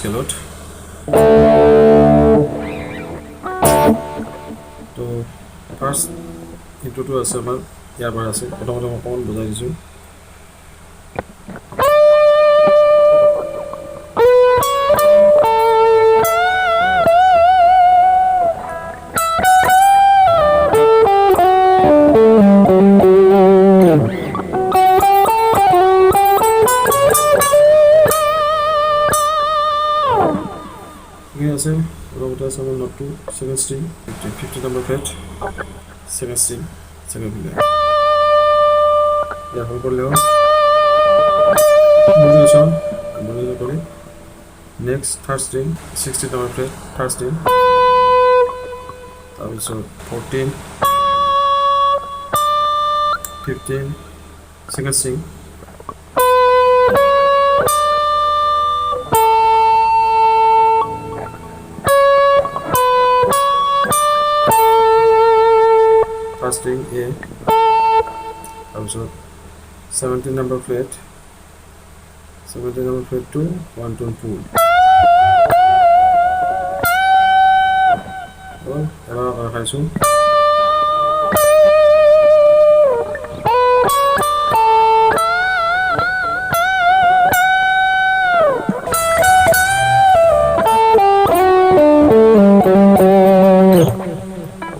স্কেলত তো ফাৰ্ষ্ট ইন্ট্ৰোটো আছে আমাৰ ইয়াৰ পৰা আছে প্ৰথমতে মই অকণমান বুজাই দিছোঁ আছে লগতে আছে আমাৰ নটটো second string 50 number fret second string second finger ইয়াৰ হ'ল কৰিলেও মডুলেশন কৰি next third string 60 number fret third string তাৰপিছত 14 15 second string string A, also 17 number fret to 1 tone pull. Oh, so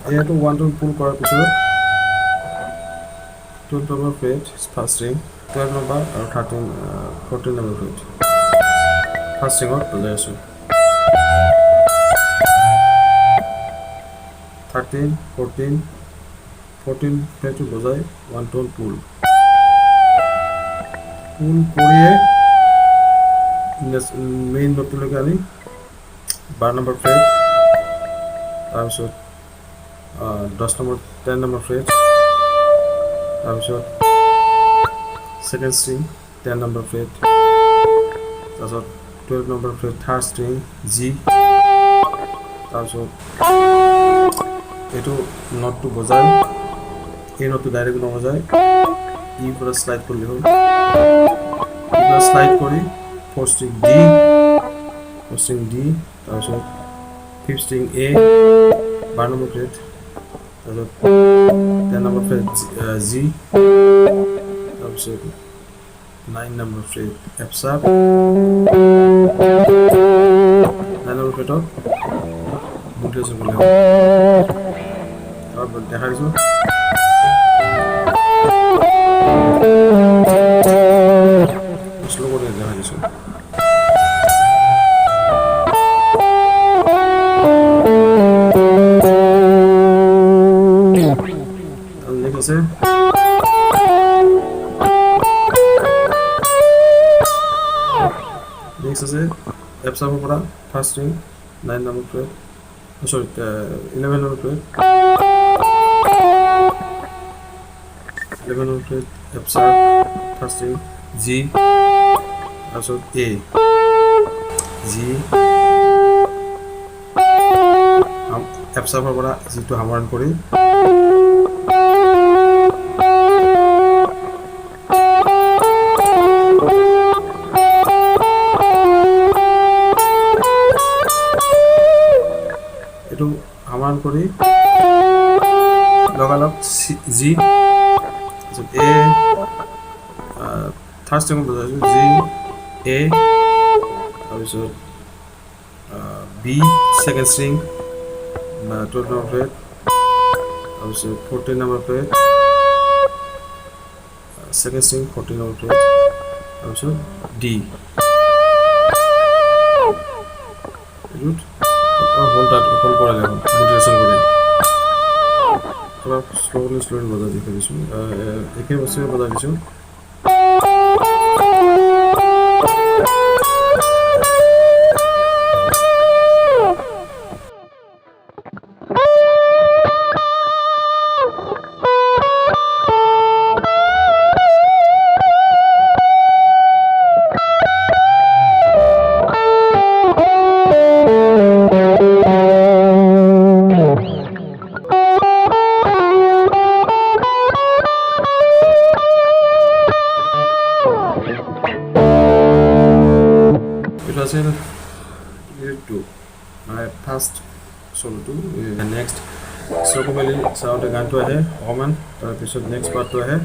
A to 1 tone pull করার পিছনে 12 number fret first string 12 number or 14 number fret first string of position 13 14 fret to bojai 1 tone pull koriye main note to loke ani 12 number fret তাৰপিছত 10 number 10 number fret তাৰপিছত second string 10 number fret তাৰপিছত 12 number fret third string G তাৰপিছত এটো নটটো বজাই এই নটটো direct নবজায় ই পুৰা slide কৰিলে হ'ল পুৰা স্লাইড কৰি fourth string D তাৰপিছত fifth string A 12 number fret তাৰপিছত 10 number fret G তাৰপিছত 9 number fret F sharp 9 number fret modulation করলে তারপর দেখা দিছো স্লো করে দেখা দিছো আছে next আছে F sharp পৰা first string 9 number fret sorry 11 number fret 11 number fret F sharp first string G also A G F sharp পৰা G to হামৰণ কৰি এটো হামৰণ কৰি লগালগ G A থাৰ্ড স্ট্ৰিং বজাইছো G A তাৰপিছত B second string 12 number fret তাৰপিছত 14 number fret second string 14 number fret তাৰপিছত D root hold কৰা যাব মডুলেশন কৰি অলপ স্লোলি বজাই দিছো একে বস্তু বজাই দিছো মানে ফাৰ্ষ্ট চলটো নেক্সট চকু মেলি চাওঁতে গানটো আহে অকণমান, তাৰপিছত নেক্সট পাৰ্টটো আহে।